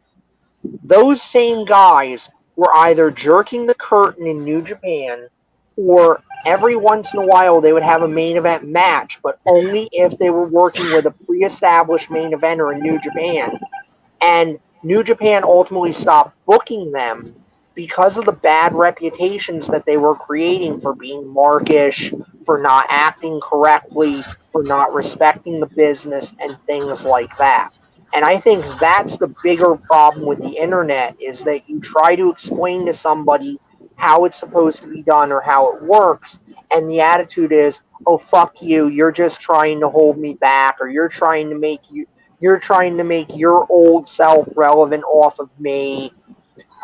F: Those same guys were either jerking the curtain in New Japan, or every once in a while they would have a main event match, but only if they were working with a pre-established main eventer in New Japan. And New Japan ultimately stopped booking them because of the bad reputations that they were creating for being markish, for not acting correctly, for not respecting the business, and things like that. And I think that's the bigger problem with the internet, is that you try to explain to somebody how it's supposed to be done or how it works, and the attitude is, oh, fuck you, you're just trying to hold me back, or you're trying to make your old self relevant off of me,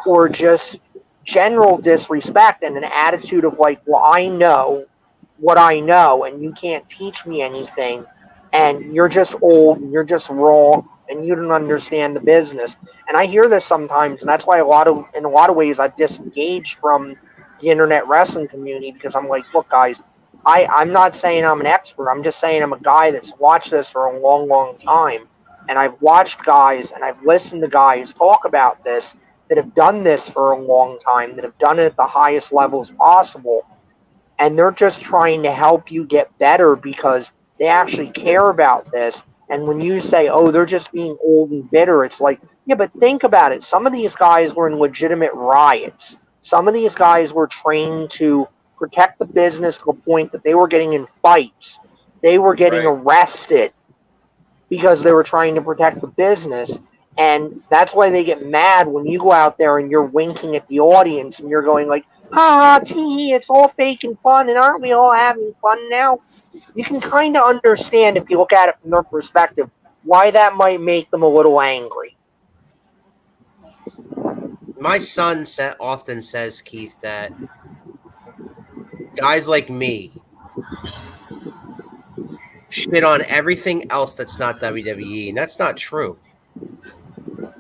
F: or just general disrespect and an attitude of like, well, I know what I know and you can't teach me anything, and you're just old and you're just wrong and you don't understand the business. And I hear this sometimes, and that's why in a lot of ways I've disengaged from the internet wrestling community, because I'm like, look guys, I'm not saying I'm an expert, I'm just saying I'm a guy that's watched this for a long time, and I've watched guys and I've listened to guys talk about this that have done this for a long time, that have done it at the highest levels possible, and they're just trying to help you get better because they actually care about this. And when you say, oh, they're just being old and bitter, it's like, yeah, but think about it. Some of these guys were in legitimate riots. Some of these guys were trained to protect the business to the point that they were getting in fights. They were getting arrested because they were trying to protect the business. And that's why they get mad when you go out there and you're winking at the audience and you're going like, ha, tee, it's all fake and fun, and aren't we all having fun now? You can kind of understand, if you look at it from their perspective, why that might make them a little angry.
C: My son often says, Keith, that guys like me shit on everything else that's not WWE, and that's not true.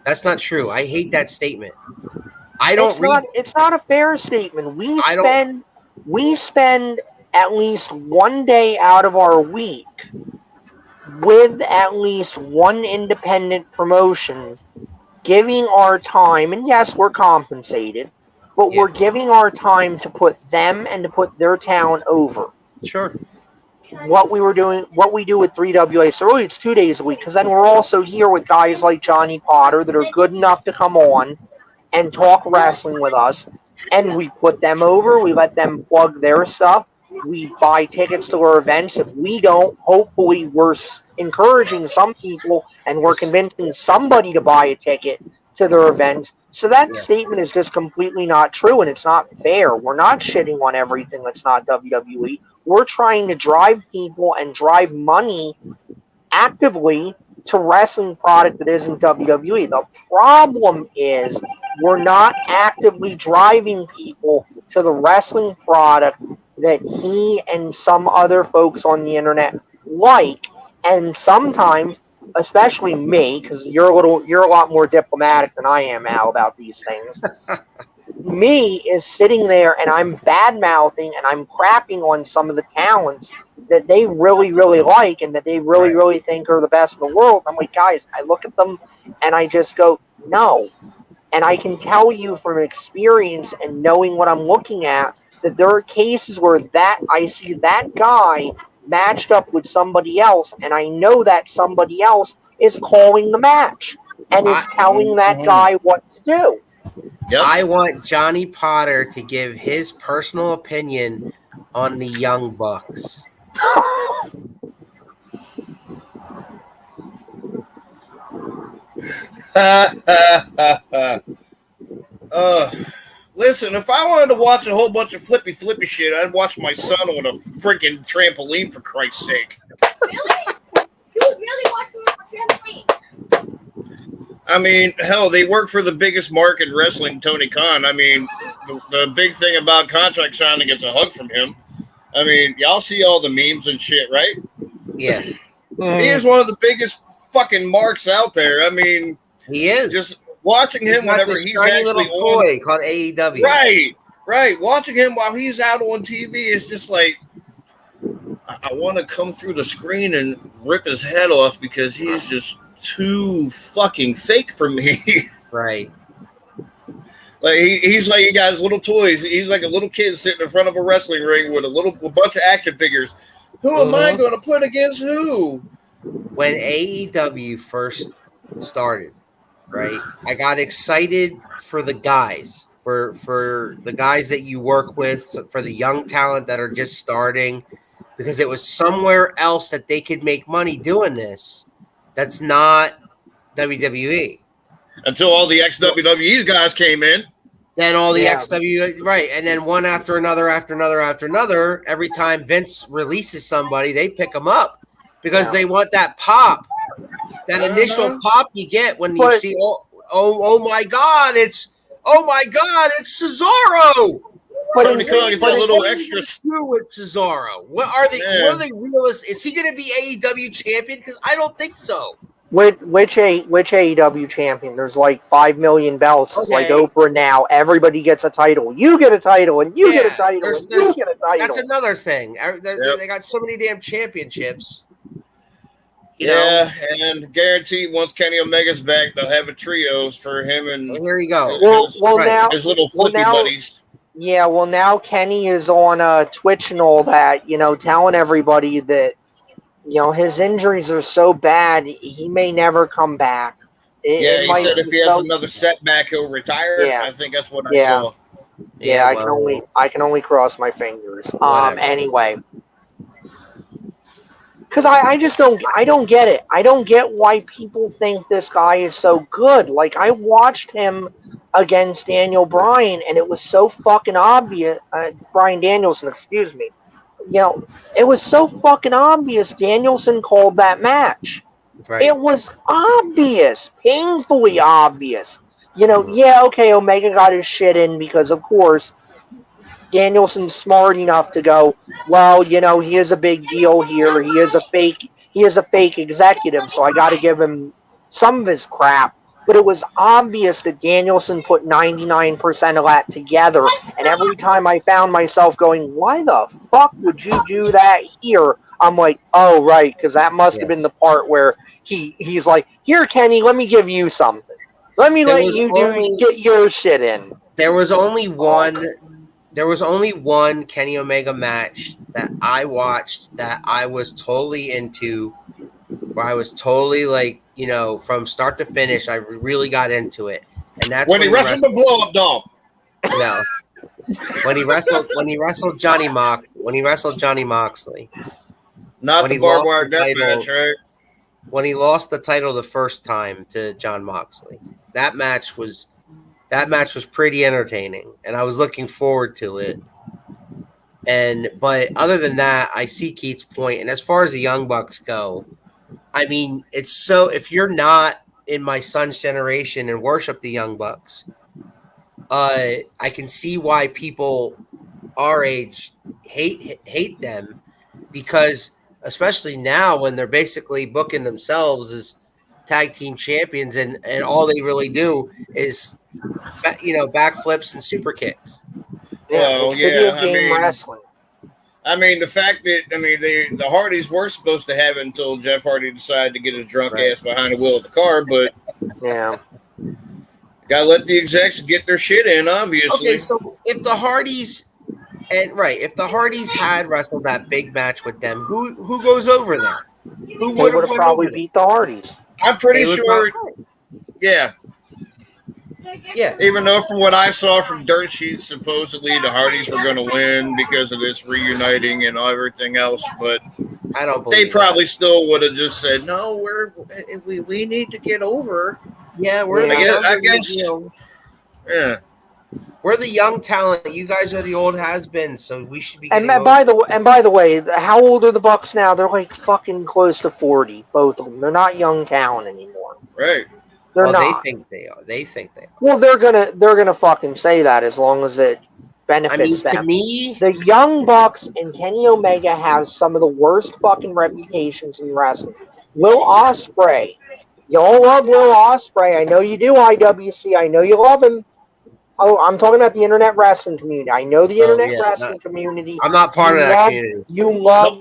C: That's not true. I hate that statement.
F: It's not a fair statement. We spend at least one day out of our week with at least one independent promotion, giving our time, and yes, we're compensated, but we're giving our time to put them and to put their talent over.
C: Sure.
F: What we do with 3WA, so really it's 2 days a week, because then we're also here with guys like Johnny Potter that are good enough to come on and talk wrestling with us, and we put them over, we let them plug their stuff, we buy tickets to our events. If we don't, hopefully we're encouraging some people and we're convincing somebody to buy a ticket to their event. So that statement is just completely not true, and it's not fair. We're not shitting on everything that's not WWE. We're trying to drive people and drive money actively to wrestling product that isn't WWE. The problem is we're not actively driving people to the wrestling product that he and some other folks on the internet like. And sometimes, especially me, because you're a lot more diplomatic than I am, Al, about these things. Me is sitting there and I'm bad mouthing and I'm crapping on some of the talents that they really, really like and that they really, really think are the best in the world. I'm like, guys, I look at them and I just go, no. And I can tell you from experience and knowing what I'm looking at that there are cases where I see that guy matched up with somebody else, and I know that somebody else is calling the match. and is telling that guy what to do.
D: Yep.
B: I want Johnny Potter to give his personal opinion on the Young Bucks.
D: Listen, if I wanted to watch a whole bunch of flippy shit, I'd watch my son on a freaking trampoline, for Christ's sake.
E: Really? You would really watch me on a trampoline?
D: I mean, hell, they work for the biggest mark in wrestling, Tony Khan. I mean, the big thing about contract signing is a hug from him. I mean, y'all see all the memes and shit, right?
B: Yeah.
D: He is one of the biggest fucking marks out there. I mean,
B: He is.
D: just watching
B: He's
D: him
B: got
D: whenever
B: this
D: he's
B: shiny
D: actually
B: little
D: on,
B: toy called AEW.
D: right. Watching him while he's out on TV is just like, I want to come through the screen and rip his head off because he's just too fucking fake for me.
B: Right.
D: Like he's like, he got his little toys. He's like a little kid sitting in front of a wrestling ring with a bunch of action figures. Who am I going to put against who?
B: When AEW first started, right, I got excited for the guys, for the guys that you work with, for the young talent that are just starting, because it was somewhere else that they could make money doing this. That's not WWE.
D: Until all the ex-WWE guys came in.
B: Then all the XW, right, and then one after another, every time Vince releases somebody, they pick them up because they want that pop, that initial pop you get when you see, oh my God, it's Cesaro.
F: But
D: Tony Khan gets a little extra.
B: Do with Cesaro? What are they?
D: Yeah.
B: What are they realists? Is he going to be AEW champion? Because I don't think so.
F: which AEW champion? There's like 5 million belts. It's like Oprah now. Everybody gets a title. You get a title, and you get a title, and you get a title.
B: That's another thing. They got so many damn championships. You know?
D: Yeah, and guaranteed once Kenny Omega's back, they'll have a trios for him and
B: Here you go.
F: Now
D: his little flippy buddies.
F: Yeah, well, now Kenny is on Twitch and all that, telling everybody that, his injuries are so bad, he may never come back.
D: He said if he has another setback, he'll retire. Yeah. I think that's what I saw.
F: Yeah, I can only cross my fingers. Anyway. Because I just don't get it. I don't get why people think this guy is so good. Like, I watched him against Daniel Bryan, and it was so fucking obvious. Bryan Danielson, excuse me. It was so fucking obvious Danielson called that match.
B: Right.
F: It was obvious, painfully obvious. Omega got his shit in because, of course, Danielson's smart enough to go, well, he is a big deal here. He is a fake executive, so I got to give him some of his crap. But it was obvious that Danielson put 99% of that together. And every time I found myself going, why the fuck would you do that here? I'm like, oh, right, because that must have been the part where he's like, here, Kenny, let me give you something. Let me let you get your shit in.
B: There was only one Kenny Omega match that I watched that I was totally into, where I was totally like, from start to finish, I really got into it. And that's
D: when he wrestled the blow-up doll.
B: No. When he wrestled Johnny Moxley.
D: Not the barbed wire death match, right?
B: When he lost the title the first time to John Moxley. That match was pretty entertaining, and I was looking forward to it. But other than that, I see Keith's point. And as far as the Young Bucks go, I mean, it's so, if you're not in my son's generation and worship the Young Bucks, I can see why people our age hate them, because especially now when they're basically booking themselves as tag team champions, and all they really do is backflips and super kicks.
F: Video game wrestling.
D: I mean, the fact that the Hardys were supposed to have it until Jeff Hardy decided to get his drunk ass behind the wheel of the car, but gotta let the execs get their shit in, obviously.
B: Okay, so if the Hardys had wrestled that big match with them, who goes over there?
F: Who would have probably beat the Hardys?
D: I'm pretty sure Yeah.
B: Yeah.
D: Even though from what I saw from dirt sheets, supposedly the Hardys were going to win because of this reuniting and everything else, but
B: I don't
D: they
B: believe
D: probably
B: that.
D: still would have just said, "No, we need to get over."
B: Yeah, we're the
F: Yeah.
B: younger,
D: I guess.
B: you know,
D: Yeah.
B: we're the young talent. You guys are the old has-beens, so we should be
F: And
B: getting over.
F: by the way, how old are the Bucks now? They're like fucking close to 40, both of them. They're not young talent anymore.
D: Right.
F: They're
B: Well, they
F: not.
B: think they are. They think they are.
F: Well, they're gonna fucking say that as long as it
B: I mean,
F: benefits
B: to
F: them.
B: me,
F: The Young Bucks and Kenny Omega have some of the worst fucking reputations in wrestling. Will Ospreay. Y'all love Will Ospreay. I know you do, IWC. I know you love him. Oh, I'm talking about the internet wrestling community. I know the
B: oh
F: internet
B: yeah,
F: wrestling community.
B: I'm not part of that community.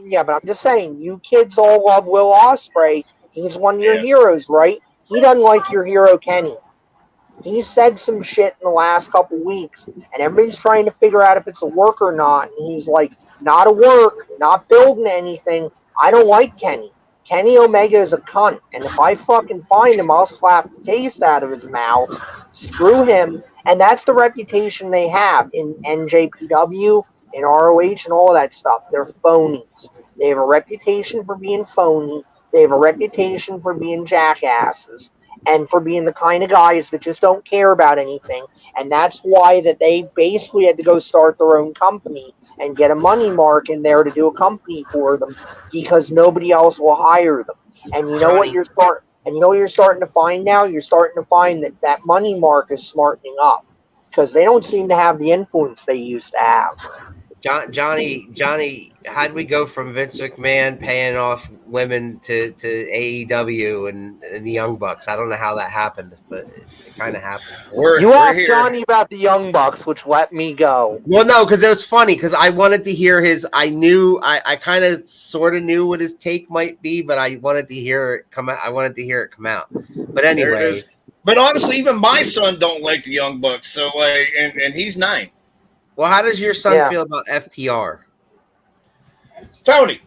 F: Yeah, but I'm just saying, you kids all love Will Ospreay. He's one of your
D: Yeah.
F: heroes, right? He doesn't like your hero, Kenny. He said some shit in the last couple weeks, and everybody's trying to figure out if it's a work or not. And he's like, not a work, not building anything. I don't like Kenny. Kenny Omega is a cunt, and if I fucking find him, I'll slap the taste out of his mouth. Screw him. And that's the reputation they have in NJPW, in ROH, and all of that stuff. They're phonies. They have a reputation for being phony. They have a reputation for being jackasses and for being the kind of guys that just don't care about anything. And that's why that they basically had to go start their own company and get a money mark in there to do a company for them because nobody else will hire them. And you know what you're starting to find now? You're starting to find that that money mark is smartening up because they don't seem to have the influence they used to have.
B: Johnny, how'd we go from Vince McMahon paying off women to AEW and the Young Bucks? I don't know how that happened, but it kind of happened.
F: You asked Johnny about the Young Bucks, which let me go.
B: Well, no, because it was funny because I wanted to hear his. I knew I kind of sort of knew what his take might be, but I wanted to hear it come out. I wanted to hear it come out. But anyway,
D: but honestly, even my son don't like the Young Bucks. So like, and he's 9.
B: Well, how does your son feel about FTR?
D: Tony,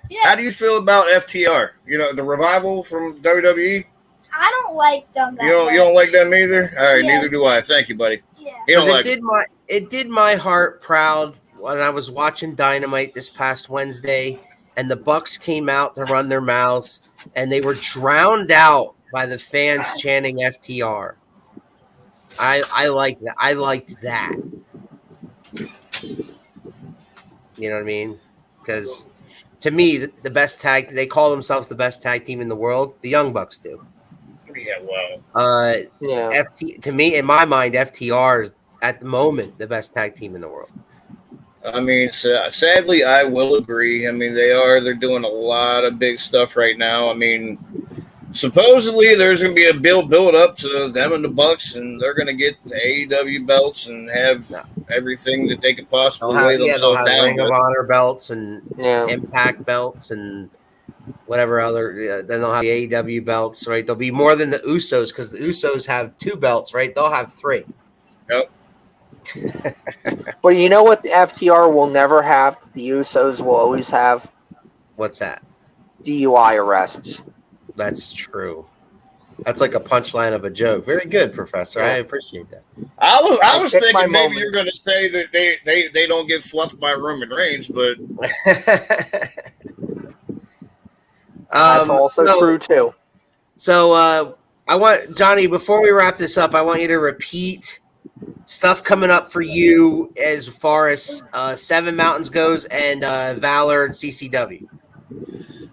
E: Yeah.
D: how do you feel about FTR? You know, the revival from WWE?
E: I don't like them that
D: You don't like them either? All right,
E: Yeah.
D: neither do I. Thank you, buddy.
E: Yeah.
D: You don't
B: Because
D: like
B: it did my heart proud when I was watching Dynamite this past Wednesday, and the Bucks came out to run their mouths, and they were drowned out by the fans chanting FTR. I like that. I liked that. You know what I mean? Because to me, the best tag, they call themselves the best tag team in the world. The Young Bucks do.
D: Yeah, well.
B: To me, in my mind, FTR is at the moment the best tag team in the world.
D: I mean, sadly, I will agree. I mean, they're doing a lot of big stuff right now. I mean, supposedly there's going to be a build up to them and the Bucks, and they're going to get the AEW belts and have everything that they could possibly lay themselves
B: they'll have
D: down
B: Ring
D: with.
B: of Honor belts and Impact belts and whatever other. Then they'll have the AEW belts, right? There'll be more than the Usos because the Usos have 2 belts, right? They'll have 3.
D: Yep.
F: But you know what the FTR will never have, the Usos will always have?
B: What's that?
F: DUI arrests.
B: That's true. That's like a punchline of a joke. Very good, Professor. I appreciate that.
D: I was thinking maybe
F: moment.
D: you're going to say that they don't get fluffed by Roman Reigns, but
F: that's also true too.
B: So I want Johnny, before we wrap this up, I want you to repeat stuff coming up for you as far as Seven Mountains goes and Valor and CCW.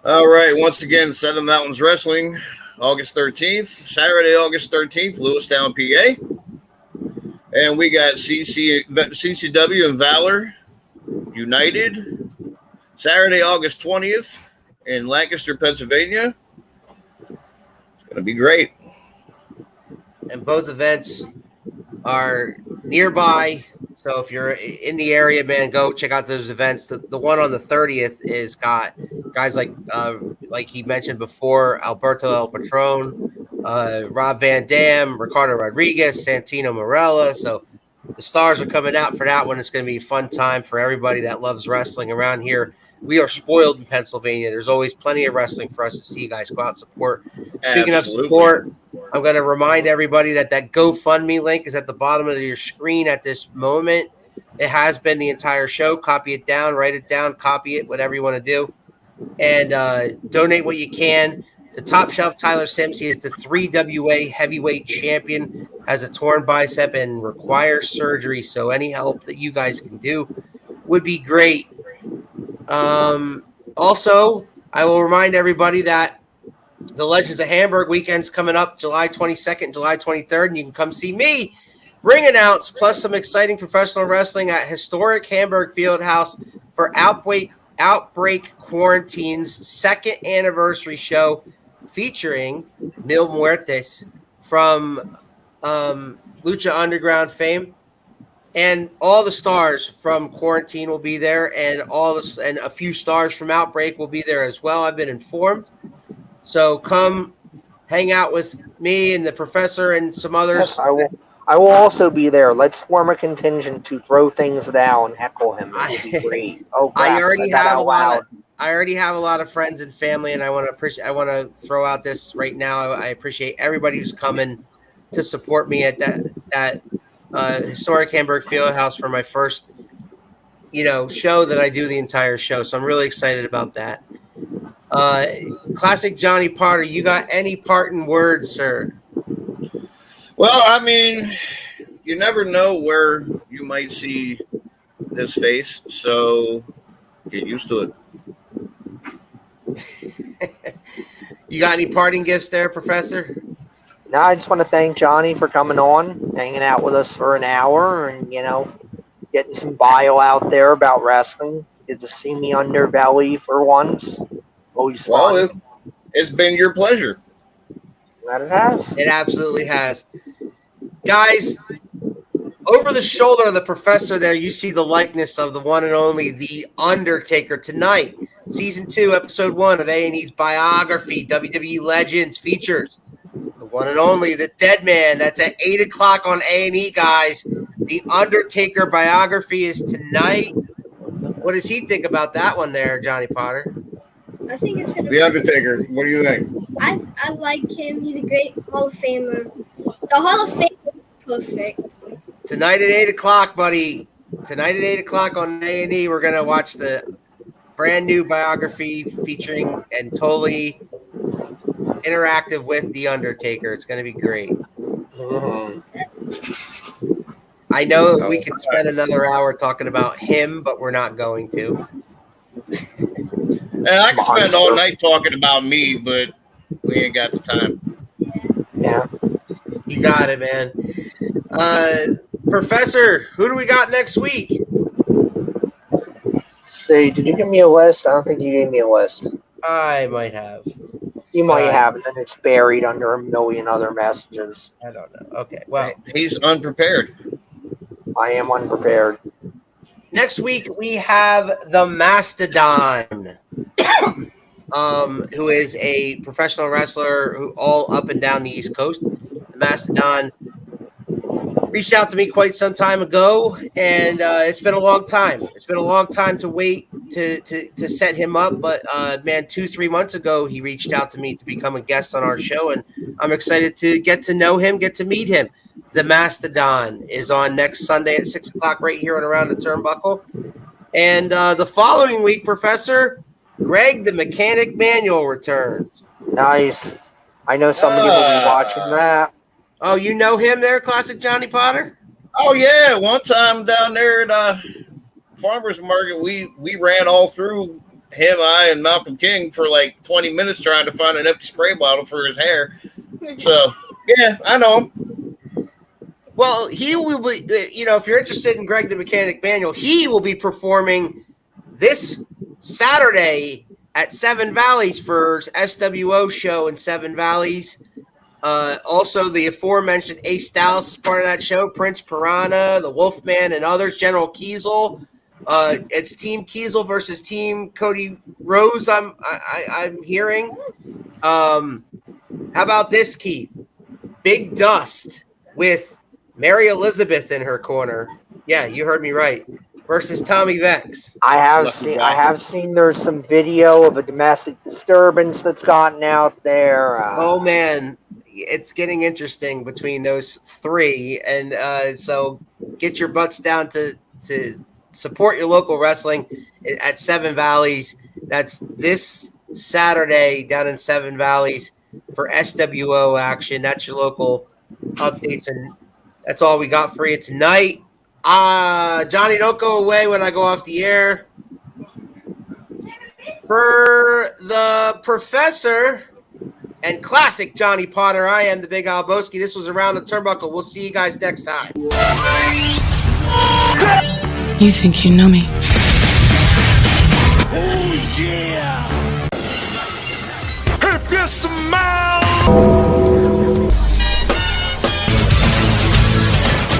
D: All right. Once again, Seven Mountains Wrestling, August 13th, Saturday, August 13th, Lewistown, PA. And we got CCW and Valor United, Saturday, August 20th in Lancaster, Pennsylvania. It's going to be great.
B: And both events are nearby. So if you're in the area, man, go check out those events. The one on the 30th is got guys like he mentioned before, Alberto El Patron, Rob Van Dam, Ricardo Rodriguez, Santino Marella. So the stars are coming out for that one. It's going to be a fun time for everybody that loves wrestling around here. We are spoiled in Pennsylvania. There's always plenty of wrestling for us to see, guys. Go out and support. Speaking of support, I'm going to remind everybody that GoFundMe link is at the bottom of your screen at this moment. It has been the entire show. Copy it down, write it down, copy it, whatever you want to do. And donate what you can. The Top Shelf Tyler Sims, he is the 3WA heavyweight champion, has a torn bicep and requires surgery. So any help that you guys can do would be great. Also, I will remind everybody that the Legends of Hamburg weekend's coming up July 22nd, July 23rd, and you can come see me ring announce, plus some exciting professional wrestling at historic Hamburg Fieldhouse for Outbreak Quarantine's second anniversary show featuring Mil Muertes from Lucha Underground fame. And all the stars from Quarantine will be there, and and a few stars from Outbreak will be there as well. I've been informed. So come hang out with me and the professor and some others.
F: Yes, I will also be there. Let's form a contingent to throw things down, heckle him. It would be great. Oh, crap,
B: I already have
F: a
B: a lot of friends and family, and I want to throw out this right now. I appreciate everybody who's coming to support me at that historic Hamburg Fieldhouse for my first, show that I do the entire show. So I'm really excited about that. Classic Johnny Potter, you got any parting words, sir?
D: Well, I mean, you never know where you might see this face, so get used to
B: it. You got any parting gifts there, Professor?
F: No, I just want to thank Johnny for coming on, hanging out with us for an hour, and, getting some bio out there about wrestling. Good to see me underbelly for once. Always fun.
D: Well, it's been your pleasure.
F: That it has.
B: It absolutely has. Guys, over the shoulder of the professor there, you see the likeness of the one and only The Undertaker. Tonight, Season 2, Episode 1 of A&E's biography, WWE Legends, features the one and only The Dead Man. That's at 8 o'clock on A&E, guys. The Undertaker biography is tonight. What does he think about that one there, Johnny Potter?
E: I think it's gonna
D: The Undertaker. What do you think?
E: I like him. He's a great Hall of Famer. The Hall of Fame is perfect.
B: Tonight at 8 o'clock, buddy. Tonight at 8 o'clock on A&E, we're going to watch the brand new biography featuring and totally interactive with The Undertaker. It's going to be great.
F: Mm-hmm.
B: I know we could spend another hour talking about him, but we're not going to.
D: And I can spend all night talking about me, but we ain't got the time.
F: Yeah.
B: You got it, man. Professor, who do we got next week?
F: See, did you give me a list? I don't think you gave me a list.
B: I might have.
F: You might have, and then it's buried under a million other messages.
B: I don't know. Okay, well.
D: He's unprepared.
F: I am unprepared.
B: Next week, we have the Mastodon, who is a professional wrestler who all up and down the East Coast. The Mastodon reached out to me quite some time ago, and it's been a long time. It's been a long time to wait to set him up, but man, 2-3 months ago, he reached out to me to become a guest on our show, and I'm excited to get to know him, get to meet him. The Mastodon is on next Sunday at 6 o'clock right here and around the turnbuckle. And the following week, Professor, Greg the Mechanic Manual returns.
F: Nice. I know somebody will be watching that.
B: Oh, you know him there, Classic Johnny Potter?
D: Oh, yeah. One time down there at Farmer's Market, we ran all through him, I, and Malcolm King for like 20 minutes trying to find an empty spray bottle for his hair. So, yeah, I know him.
B: Well, he will be, if you're interested in Greg the Mechanic Manual, he will be performing this Saturday at Seven Valleys for SWO show in Seven Valleys. Also, the aforementioned Ace Dallas is part of that show, Prince Piranha, the Wolfman, and others, General Kiesel. It's Team Kiesel versus Team Cody Rose, I'm hearing. How about this, Keith? Big Dust with Mary Elizabeth in her corner. Yeah, you heard me right. Versus Tommy Vex.
F: I have seen there's some video of a domestic disturbance that's gotten out there.
B: Oh man, it's getting interesting between those three, and so get your butts down to support your local wrestling at Seven Valleys. That's this Saturday down in Seven Valleys for SWO action. That's your local updates, and that's all we got for you tonight. Johnny, don't go away when I go off the air. For the professor and classic Johnny Potter, I am the Big Alboski. This was Around the Turnbuckle. We'll see you guys next time.
G: You think you know me?